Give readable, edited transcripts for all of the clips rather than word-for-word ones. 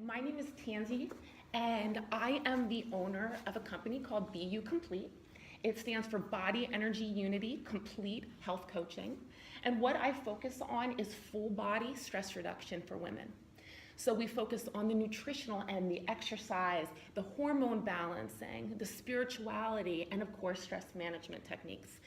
My name is Tansy, and I am the owner of a company called BU Complete. It stands for Body Energy Unity Complete Health Coaching. And what I focus on is full body stress reduction for women. So we focus on the nutritional and the exercise, the hormone balancing, the spirituality, and of course, stress management techniques.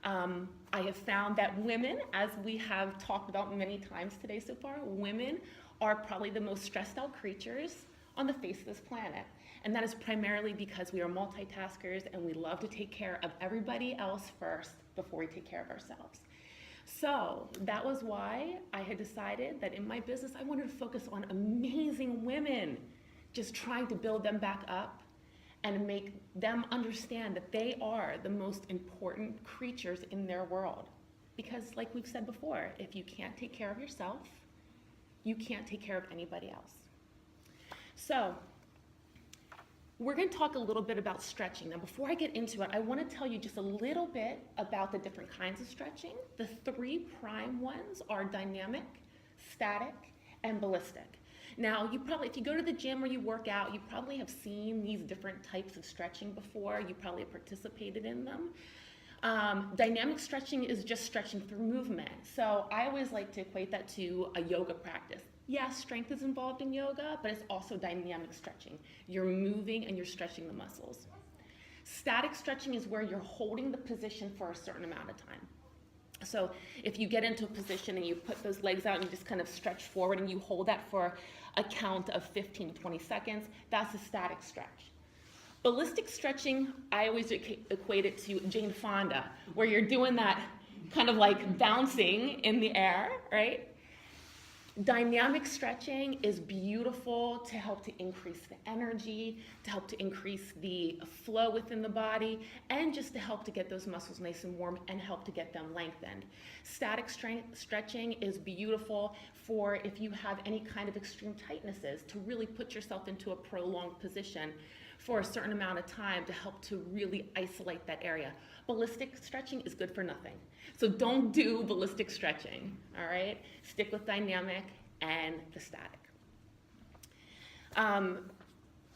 I have found that women, as we have talked about many times today so far, women are probably the most stressed out creatures on the face of this planet. And that is primarily because we are multitaskers and we love to take care of everybody else first before we take care of ourselves. So that was why I had decided that in my business, I wanted to focus on amazing women, just trying to build them back up and make them understand that they are the most important creatures in their world. Because like we've said before, if you can't take care of yourself, you can't take care of anybody else. So we're going to talk a little bit about stretching. Now, before I get into it, I want to tell you just a little bit about the different kinds of stretching. The three prime ones are dynamic, static, and ballistic. Now, you probably, if you go to the gym or you work out, you probably have seen these different types of stretching before. You probably have participated in them. Dynamic stretching is just stretching through movement. So I always like to equate that to a yoga practice. Yes, strength is involved in yoga, but it's also dynamic stretching. You're moving and you're stretching the muscles. Static stretching is where you're holding the position for a certain amount of time. So if you get into a position and you put those legs out and you just kind of stretch forward and you hold that for a count of 15 to 20 seconds, that's a static stretch. Ballistic stretching, I always equate it to Jane Fonda, where you're doing that kind of like bouncing in the air, right? Dynamic stretching is beautiful to help to increase the energy, to help to increase the flow within the body, and just to help to get those muscles nice and warm and help to get them lengthened. Static stretching is beautiful for if you have any kind of extreme tightnesses, to really put yourself into a prolonged position for a certain amount of time to help to really isolate that area. Ballistic stretching is good for nothing. So don't do ballistic stretching, all right? Stick with dynamic and the static.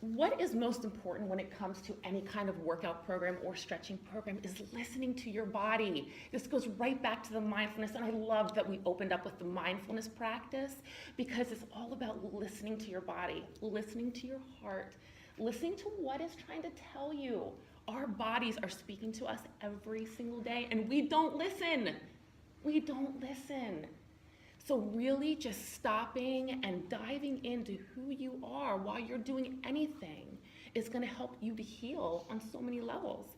What is most important when it comes to any kind of workout program or stretching program is listening to your body. This goes right back to the mindfulness, and I love that we opened up with the mindfulness practice because it's all about listening to your body, listening to your heart, listening to what it's trying to tell you. Our bodies are speaking to us every single day, and we don't listen. We don't listen. So really just stopping and diving into who you are while you're doing anything is going to help you to heal on so many levels.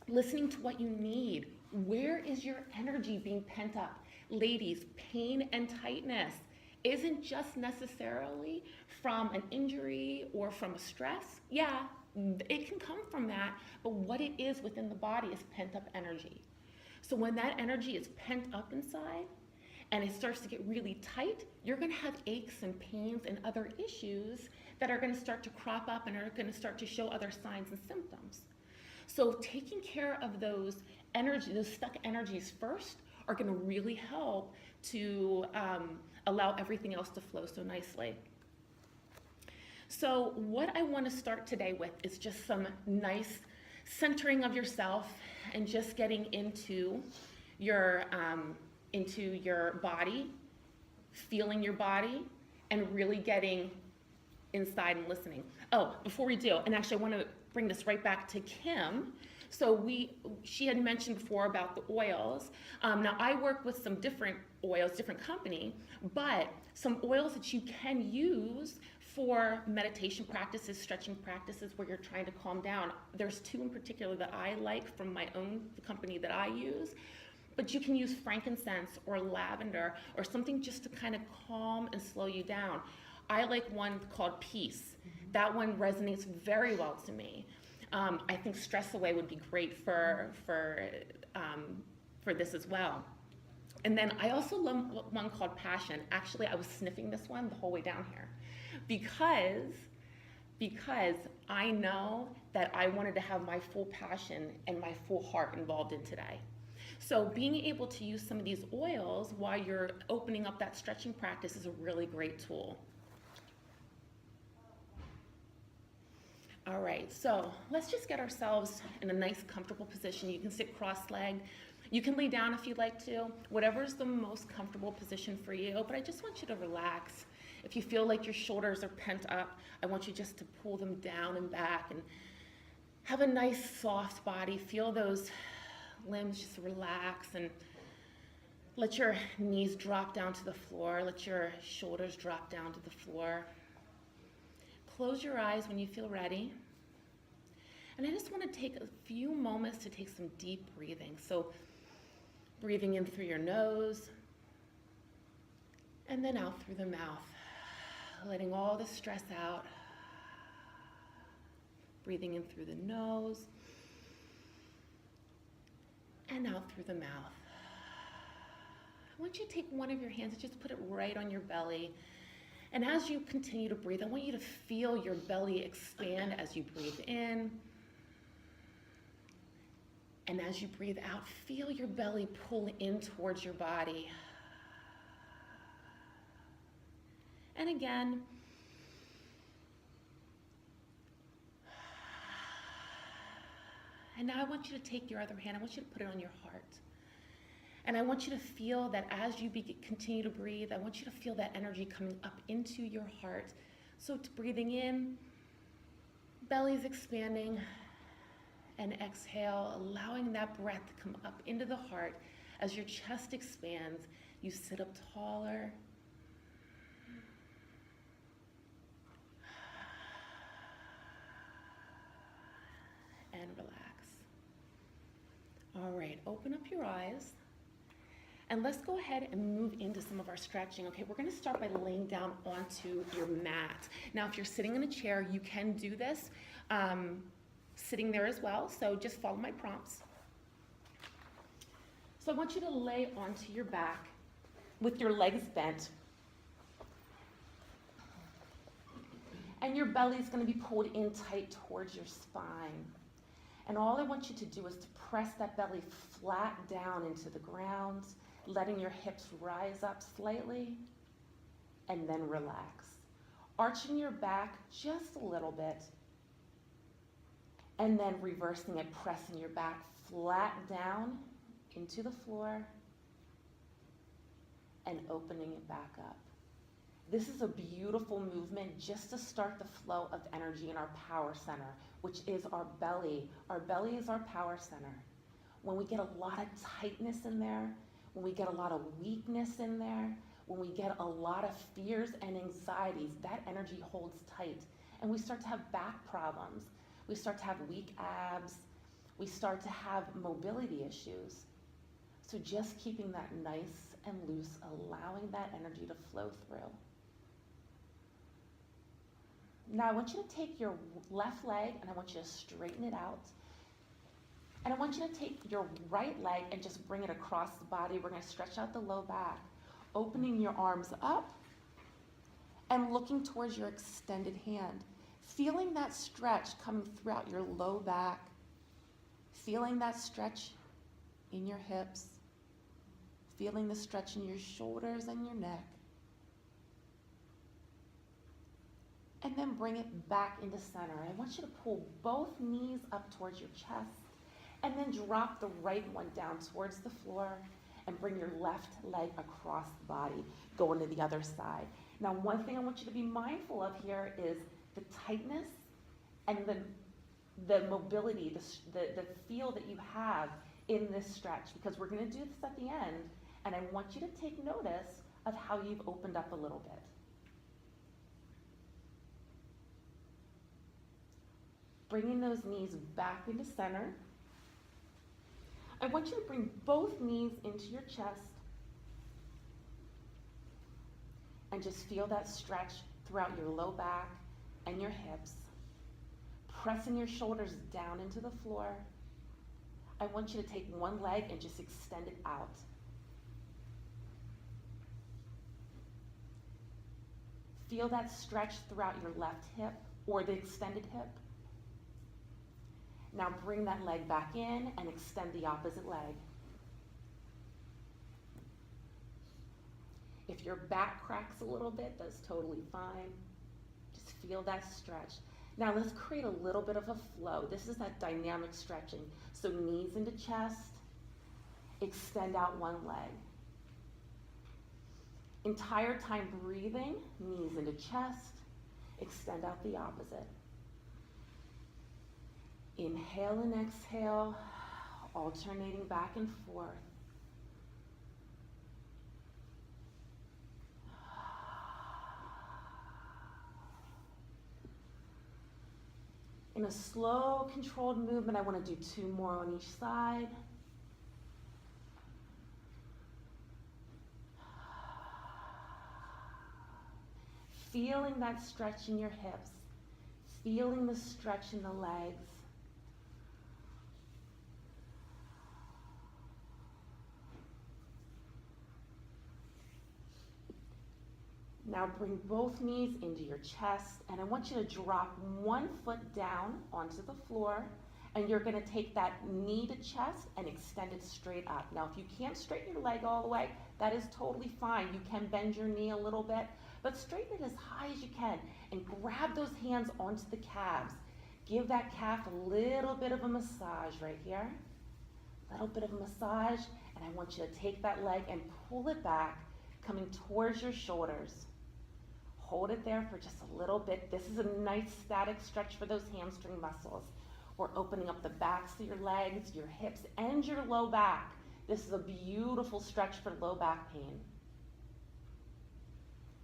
Listening to what you need. Where is your energy being pent up? Ladies, pain and tightness isn't just necessarily from an injury or from a stress. Yeah, it can come from that, but what it is within the body is pent up energy. So when that energy is pent up inside and it starts to get really tight, you're going to have aches and pains and other issues that are going to start to crop up and are going to start to show other signs and symptoms. So taking care of those stuck energies first are going to really help to allow everything else to flow so nicely. So what I want to start today with is just some nice centering of yourself and just getting into your body, feeling your body, and really getting inside and listening. Oh, before we do, and actually I want to bring this right back to Kim. So she had mentioned before about the oils. Now I work with some different oils, different company, but some oils that you can use for meditation practices, stretching practices where you're trying to calm down. There's two in particular that I like from the company that I use, but you can use frankincense or lavender or something just to kind of calm and slow you down. I like one called Peace. That one resonates very well to me. I think Stress Away would be great for this as well. And then I also love one called Passion. Actually, I was sniffing this one the whole way down here because I know that I wanted to have my full passion and my full heart involved in today. So being able to use some of these oils while you're opening up that stretching practice is a really great tool. right, so let's just get ourselves in a nice comfortable position. You can sit cross-legged. You can lay down if you'd like to, whatever's the most comfortable position for you, but I just want you to relax. If you feel like your shoulders are pent up, I want you just to pull them down and back and have a nice soft body. Feel those limbs just relax and let your knees drop down to the floor. Let your shoulders drop down to the floor. Close your eyes when you feel ready. And I just want to take a few moments to take some deep breathing. So breathing in through your nose and then out through the mouth. Letting all the stress out. Breathing in through the nose and out through the mouth. I want you to take one of your hands and just put it right on your belly. And as you continue to breathe, I want you to feel your belly expand as you breathe in. And as you breathe out, feel your belly pull in towards your body. And again, and now I want you to take your other hand, I want you to put it on your heart. And I want you to feel that as you continue to breathe, I want you to feel that energy coming up into your heart. So it's breathing in, belly's expanding, and exhale, allowing that breath to come up into the heart. As your chest expands, you sit up taller. And relax. All right, open up your eyes. And let's go ahead and move into some of our stretching. Okay, we're gonna start by laying down onto your mat. Now, if you're sitting in a chair, you can do this sitting there as well, so just follow my prompts. So I want you to lay onto your back with your legs bent. And your belly's gonna be pulled in tight towards your spine. And all I want you to do is to press that belly flat down into the ground, letting your hips rise up slightly, and then relax. Arching your back just a little bit, and then reversing it, pressing your back flat down into the floor, and opening it back up. This is a beautiful movement just to start the flow of energy in our power center, which is our belly. Our belly is our power center. When we get a lot of tightness in there, when we get a lot of weakness in there, when we get a lot of fears and anxieties, that energy holds tight. And we start to have back problems. We start to have weak abs. We start to have mobility issues. So just keeping that nice and loose, allowing that energy to flow through. Now I want you to take your left leg and I want you to straighten it out. And I want you to take your right leg and just bring it across the body. We're going to stretch out the low back, opening your arms up and looking towards your extended hand. Feeling that stretch coming throughout your low back. Feeling that stretch in your hips. Feeling the stretch in your shoulders and your neck. And then bring it back into center. I want you to pull both knees up towards your chest and then drop the right one down towards the floor and bring your left leg across the body, going to the other side. Now, one thing I want you to be mindful of here is the tightness and the mobility, the feel that you have in this stretch, because we're going to do this at the end, and I want you to take notice of how you've opened up a little bit. Bringing those knees back into center. I want you to bring both knees into your chest and just feel that stretch throughout your low back and your hips. Pressing your shoulders down into the floor. I want you to take one leg and just extend it out. Feel that stretch throughout your left hip or the extended hip. Now bring that leg back in and extend the opposite leg. If your back cracks a little bit, that's totally fine. Just feel that stretch. Now let's create a little bit of a flow. This is that dynamic stretching. So knees into chest, extend out one leg. Entire time breathing, knees into chest, extend out the opposite. Inhale and exhale, alternating back and forth. In a slow, controlled movement, I want to do 2 more on each side. Feeling that stretch in your hips, feeling the stretch in the legs. Now bring both knees into your chest, and I want you to drop one foot down onto the floor, and you're gonna take that knee to chest and extend it straight up. Now, if you can't straighten your leg all the way, that is totally fine. You can bend your knee a little bit, but straighten it as high as you can, and grab those hands onto the calves. Give that calf a little bit of a massage right here. A little bit of a massage, and I want you to take that leg and pull it back, coming towards your shoulders. Hold it there for just a little bit. This is a nice static stretch for those hamstring muscles. We're opening up the backs of your legs, your hips, and your low back. This is a beautiful stretch for low back pain.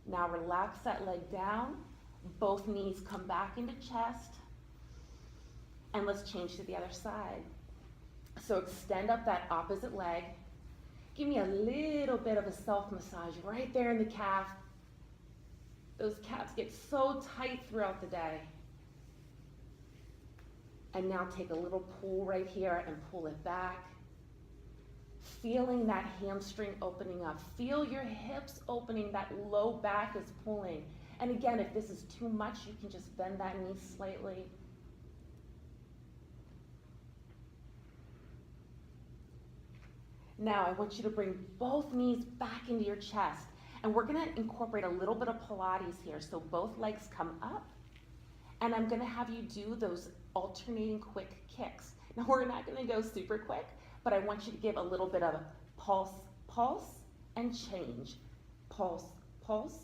Now relax that leg down. Both knees come back into chest. And let's change to the other side. So extend up that opposite leg. Give me a little bit of a self-massage right there in the calf. Those calves get so tight throughout the day. And now take a little pull right here and pull it back. Feeling that hamstring opening up. Feel your hips opening, that low back is pulling. And again, if this is too much, you can just bend that knee slightly. Now I want you to bring both knees back into your chest. And we're gonna incorporate a little bit of Pilates here. So both legs come up, and I'm gonna have you do those alternating quick kicks. Now we're not gonna go super quick, but I want you to give a little bit of pulse, pulse, and change. Pulse, pulse,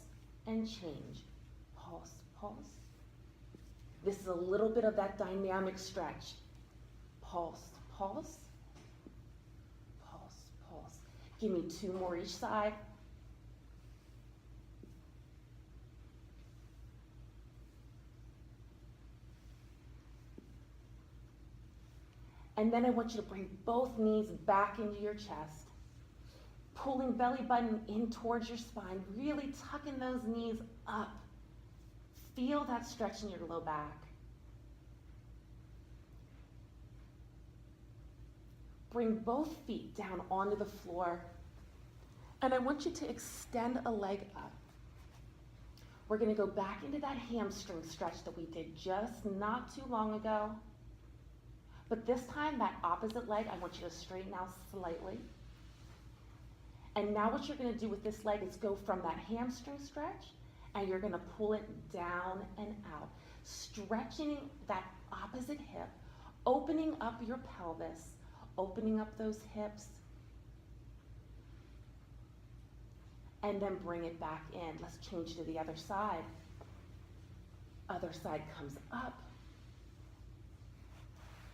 and change. Pulse, pulse. This is a little bit of that dynamic stretch. Pulse, pulse, pulse, pulse. Give me 2 more each side. And then I want you to bring both knees back into your chest, pulling belly button in towards your spine, really tucking those knees up. Feel that stretch in your low back. Bring both feet down onto the floor, and I want you to extend a leg up. We're gonna go back into that hamstring stretch that we did just not too long ago. But this time, that opposite leg, I want you to straighten out slightly. And now what you're gonna do with this leg is go from that hamstring stretch, and you're gonna pull it down and out, stretching that opposite hip, opening up your pelvis, opening up those hips, and then bring it back in. Let's change to the other side. Other side comes up.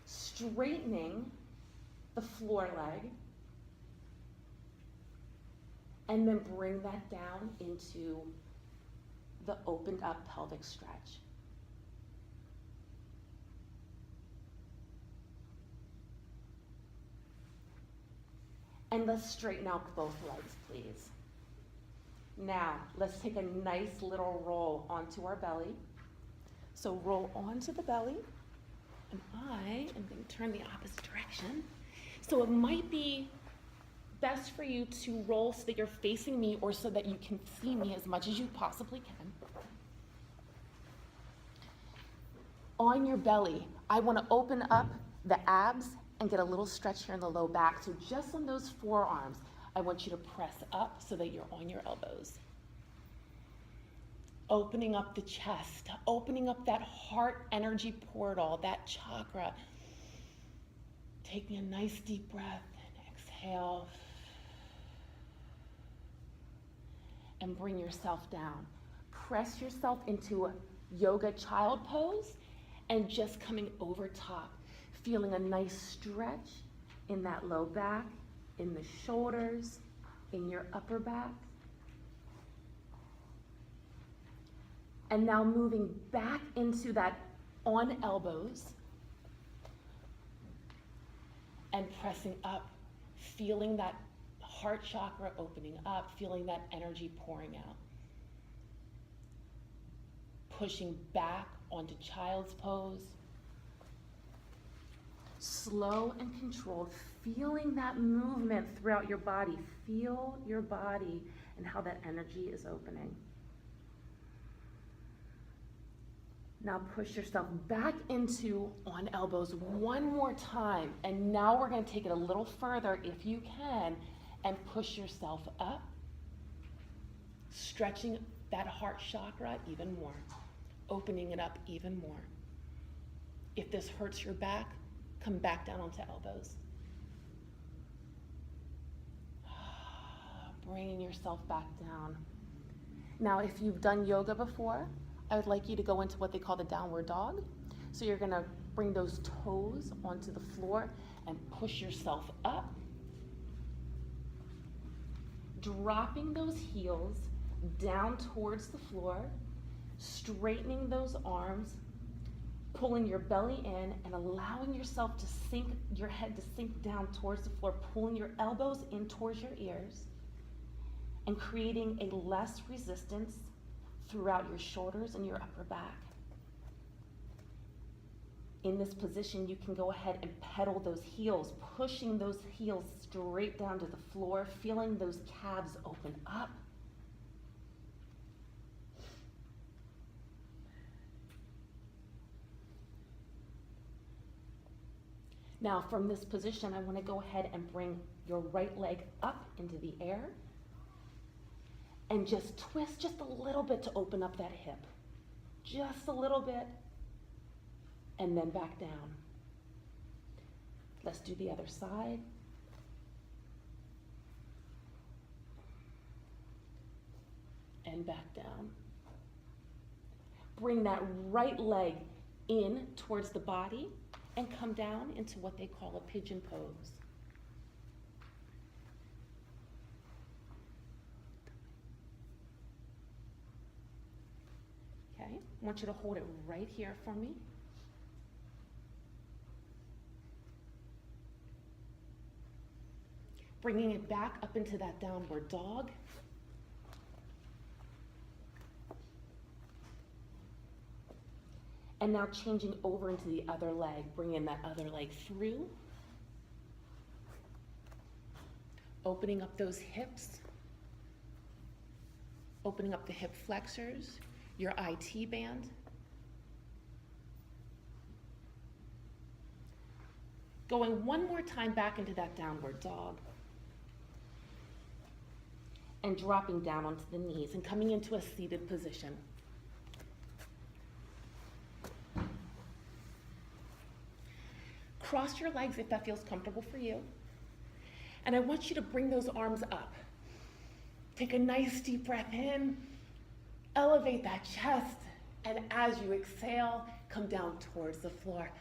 Straightening the floor leg, and then bring that down into the opened up pelvic stretch. And let's straighten out both legs, please. Now, let's take a nice little roll onto our belly. So roll onto the belly. And I am going to turn the opposite direction. So it might be best for you to roll so that you're facing me, or so that you can see me as much as you possibly can. On your belly, I want to open up the abs and get a little stretch here in the low back. So just on those forearms, I want you to press up so that you're on your elbows. Opening up the chest, opening up that heart energy portal, that chakra. Taking a nice deep breath and exhale. And bring yourself down. Press yourself into a yoga child pose and just coming over top. Feeling a nice stretch in that low back, in the shoulders, in your upper back. And now moving back into that on elbows and pressing up, feeling that heart chakra opening up, feeling that energy pouring out. Pushing back onto child's pose. Slow and controlled, feeling that movement throughout your body. Feel your body and how that energy is opening. Now push yourself back into on elbows one more time. And now we're going to take it a little further if you can and push yourself up, stretching that heart chakra even more, opening it up even more. If this hurts your back, come back down onto elbows. Bringing yourself back down. Now, if you've done yoga before, I would like you to go into what they call the downward dog. So you're gonna bring those toes onto the floor and push yourself up. Dropping those heels down towards the floor, straightening those arms, pulling your belly in and allowing yourself to sink, your head to sink down towards the floor, pulling your elbows in towards your ears and creating a less resistance throughout your shoulders and your upper back. In this position, you can go ahead and pedal those heels, pushing those heels straight down to the floor, feeling those calves open up. Now, from this position, I want to go ahead and bring your right leg up into the air and just twist just a little bit to open up that hip. Just a little bit, and then back down. Let's do the other side. And back down. Bring that right leg in towards the body and come down into what they call a pigeon pose. Okay, I want you to hold it right here for me. Bringing it back up into that downward dog. And now changing over into the other leg, bringing that other leg through. Opening up those hips. Opening up the hip flexors, your IT band. Going one more time back into that downward dog. And dropping down onto the knees and coming into a seated position. Cross your legs if that feels comfortable for you. And I want you to bring those arms up. Take a nice deep breath in, elevate that chest, and as you exhale, come down towards the floor.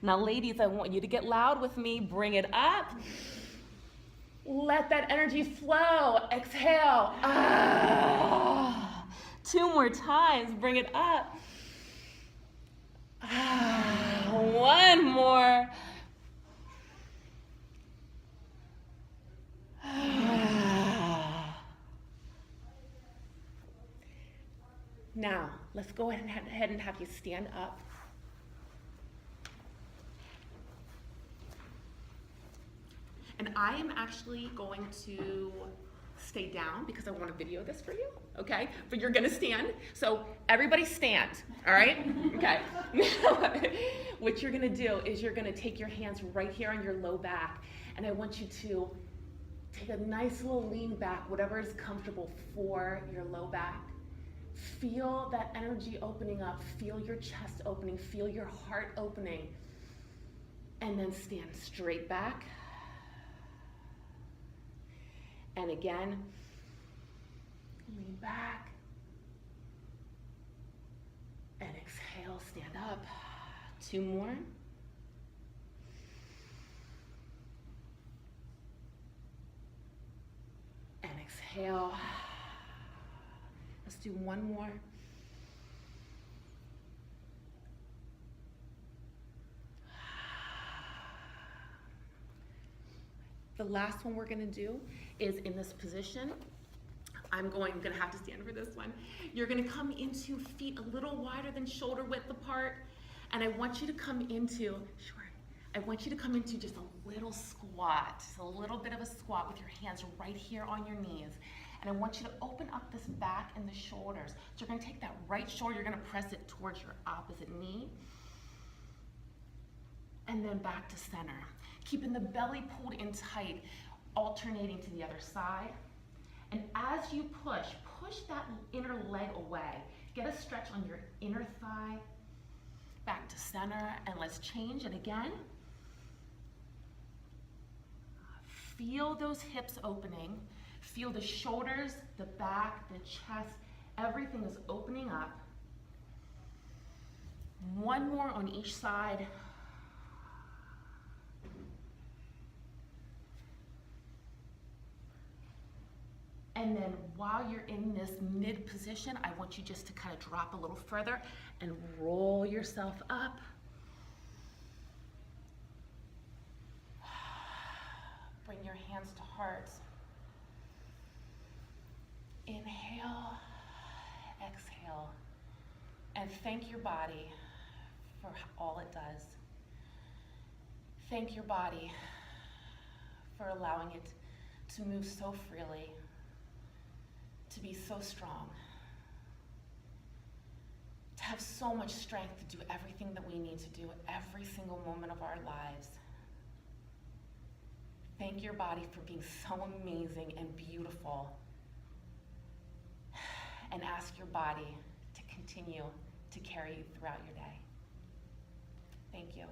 Now ladies, I want you to get loud with me. Bring it up. Let that energy flow. Exhale. 2 more times. Bring it up. 1 more. Now, let's go ahead and have you stand up. And I am actually going to stay down because I want to video this for you, okay? But you're gonna stand, so everybody stand, all right? Okay. What you're gonna do is you're gonna take your hands right here on your low back, and I want you to Take a nice little lean back, whatever is comfortable for your low back. Feel that energy opening up, feel your chest opening, feel your heart opening. And then stand straight back. And again, lean back. And exhale, stand up. 2 more. And exhale. Let's do 1 more. The last one we're gonna do is in this position. I'm gonna have to stand for this one. You're gonna come into feet a little wider than shoulder width apart. And I want you to come into, just a little squat, just a little bit of a squat with your hands right here on your knees. And I want you to open up this back and the shoulders. So you're gonna take that right shoulder, you're gonna press it towards your opposite knee. And then back to center. Keeping the belly pulled in tight, alternating to the other side. And as you push that inner leg away. Get a stretch on your inner thigh. Back to center, and let's change it again. Feel those hips opening. Feel the shoulders, the back, the chest, everything is opening up. 1 more on each side. And then while you're in this mid position, I want you just to kind of drop a little further and roll yourself up. Bring your hands to heart. Inhale, exhale, and thank your body for all it does. Thank your body for allowing it to move so freely, to be so strong, to have so much strength to do everything that we need to do every single moment of our lives. Thank your body for being so amazing and beautiful. And ask your body to continue to carry you throughout your day. Thank you.